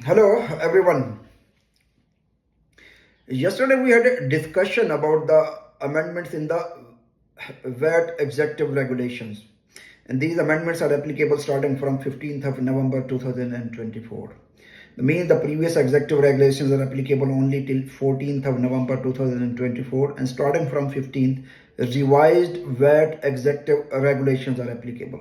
Hello, everyone. Yesterday we had a discussion about the amendments in the VAT executive regulations. And these amendments are applicable starting from 15th of November 2024. That means the previous executive regulations are applicable only till 14th of November 2024, and starting from 15th, revised VAT executive regulations are applicable.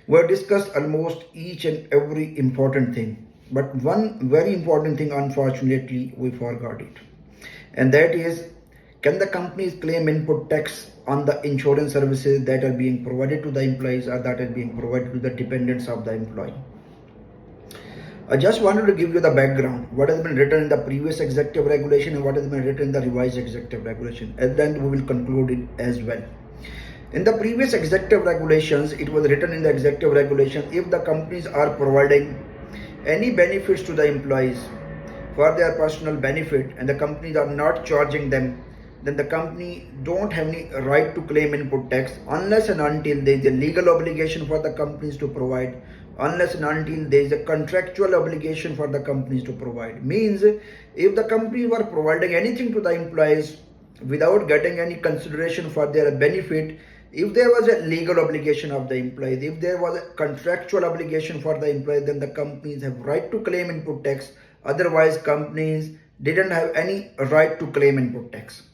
We discussed almost each and every important thing, but one very important thing, unfortunately, we forgot it, and that is, can the companies claim input tax on the insurance services that are being provided to the employees or that are being provided to the dependents of the employee? I just wanted to give you the background, what has been written in the previous executive regulation and what has been written in the revised executive regulation, and then we will conclude it as well. In the previous executive regulations, it was written in the executive regulation, if the companies are providing any benefits to the employees for their personal benefit and the companies are not charging them, then the company don't have any right to claim input tax unless and until there is a legal obligation for the companies to provide, unless and until there is a contractual obligation for the companies to provide. Means, if the companies were providing anything to the employees without getting any consideration for their benefit, if there was a legal obligation of the employees, if there was a contractual obligation for the employees, then the companies have right to claim input tax. Otherwise, companies didn't have any right to claim input tax.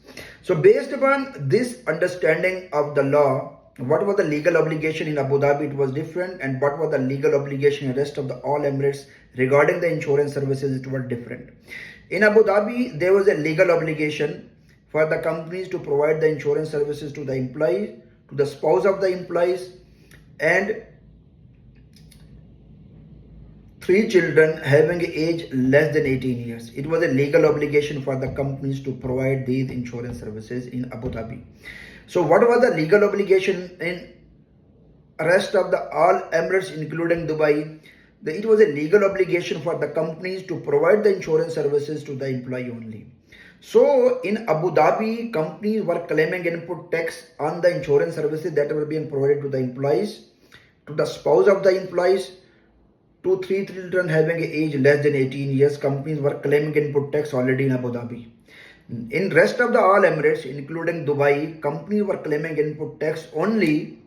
So based upon this understanding of the law, what was the legal obligation in Abu Dhabi, it was different, and what was the legal obligation in the rest of the all Emirates regarding the insurance services, it was different. In Abu Dhabi, there was a legal obligation for the companies to provide the insurance services to the employee, to the spouse of the employees, and three children having age less than 18 years. It was a legal obligation for the companies to provide these insurance services in Abu Dhabi. So what was the legal obligation in rest of the all Emirates including Dubai? It was a legal obligation for the companies to provide the insurance services to the employee only. So in Abu Dhabi, companies were claiming input tax on the insurance services that were being provided to the employees, to the spouse of the employees, to three children having an age less than 18 years. Companies were claiming input tax already in Abu Dhabi. In rest of the all Emirates, including Dubai, companies were claiming input tax only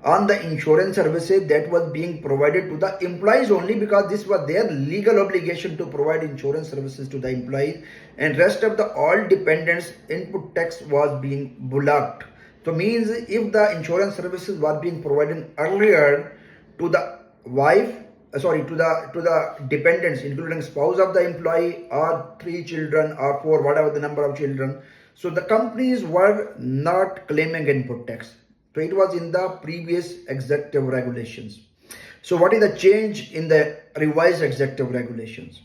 on the insurance services that was being provided to the employees only, because this was their legal obligation to provide insurance services to the employees, and rest of the all dependents input tax was being blocked. So means, if the insurance services were being provided earlier to the wife, to the dependents including spouse of the employee or three children or four, whatever the number of children, so the companies were not claiming input tax. So it was in the previous executive regulations. So what is the change in the revised executive regulations?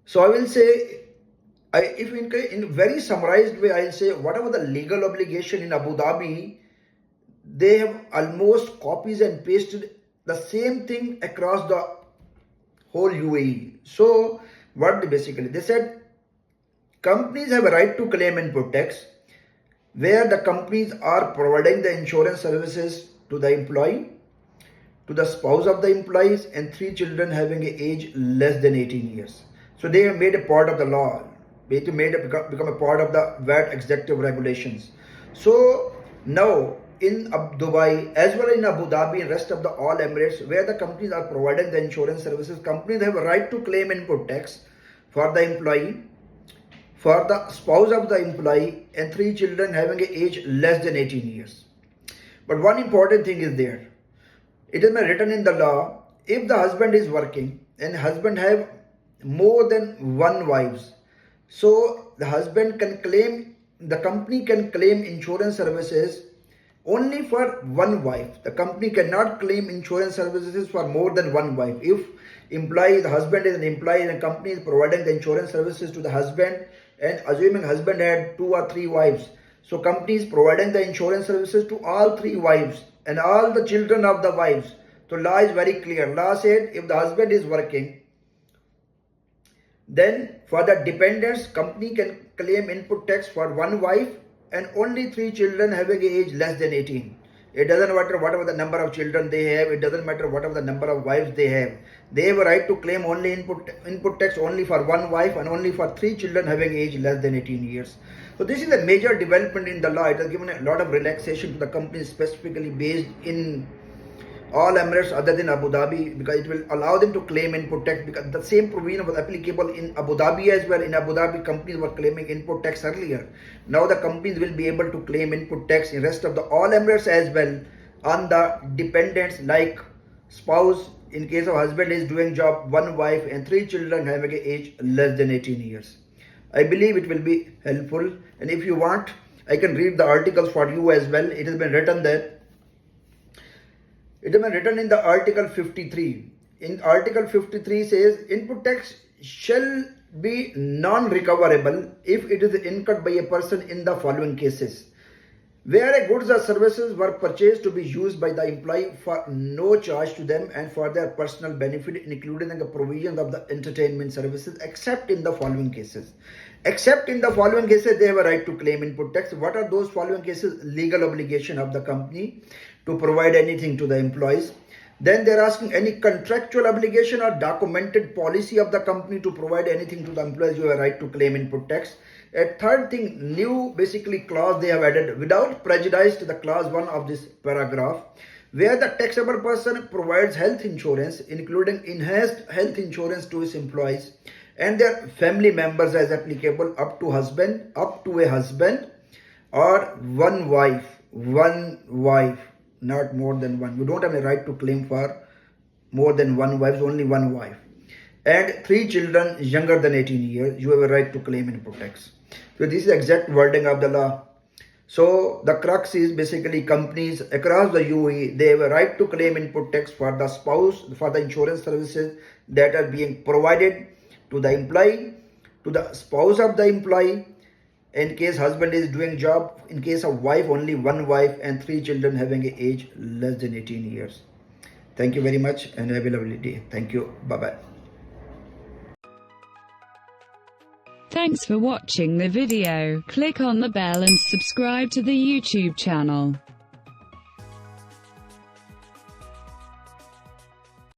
So I will say, if in very summarized way, I'll say whatever the legal obligation in Abu Dhabi, they have almost copies and pasted the same thing across the whole UAE. So what they said, companies have a right to claim input tax where the companies are providing the insurance services to the employee, to the spouse of the employees, and three children having an age less than 18 years. So they have made a part of the law. They made it become a part of the VAT executive regulations. So now in Dubai as well in Abu Dhabi and rest of the all Emirates where the companies are providing the insurance services, companies have a right to claim input tax for the employee, for the spouse of the employee, and three children having an age less than 18 years. But one important thing is there. It is written in the law, if the husband is working and husband have more than one wives, so the husband can claim, the company can claim insurance services only for one wife. The company cannot claim insurance services for more than one wife. If the husband is an employee and the company is providing the insurance services to the husband, and assuming husband had two or three wives, so company is providing the insurance services to all three wives and all the children of the wives. So law is very clear. Law said if the husband is working, then for the dependents, company can claim input tax for one wife and only three children having age less than 18. It doesn't matter whatever the number of children they have. It doesn't matter whatever the number of wives they have. They have a right to claim only input tax only for one wife and only for 3 children having age less than 18 years. So this is a major development in the law. It has given a lot of relaxation to the companies specifically based in all Emirates other than Abu Dhabi, because it will allow them to claim input tax, because the same provision was applicable in Abu Dhabi as well. In Abu Dhabi, companies were claiming input tax earlier. Now the companies will be able to claim input tax in rest of the all Emirates as well on the dependents like spouse. In case of husband is doing job, 1 wife and 3 children having an age less than 18 years. I believe it will be helpful, and if you want, I can read the articles for you as well. It has been written there. It has been written in the Article 53. In Article 53 says, input tax shall be non-recoverable if it is incurred by a person in the following cases. Where a goods or services were purchased to be used by the employee for no charge to them and for their personal benefit, including the provision of the entertainment services, except in the following cases. Except in the following cases, they have a right to claim input tax. What are those following cases? Legal obligation of the company to provide anything to the employees. Then they're asking any contractual obligation or documented policy of the company to provide anything to the employees. You have a right to claim input tax. A third thing, new basically clause they have added without prejudice to the clause 1 of this paragraph, where the taxable person provides health insurance, including enhanced health insurance to his employees and their family members as applicable, up to a husband or one wife, not more than one. You don't have a right to claim for more than one wife, only one wife. And 3 children younger than 18 years, you have a right to claim input tax. So this is the exact wording of the law. So the crux is basically companies across the UAE, they have a right to claim input tax for the spouse, for the insurance services that are being provided to the employee, to the spouse of the employee, in case husband is doing job, in case of wife, only 1 wife and 3 children having an age less than 18 years. Thank you very much and have a lovely day. Thank you. Bye-bye. Thanks for watching the video. Click on the bell and subscribe to the YouTube channel.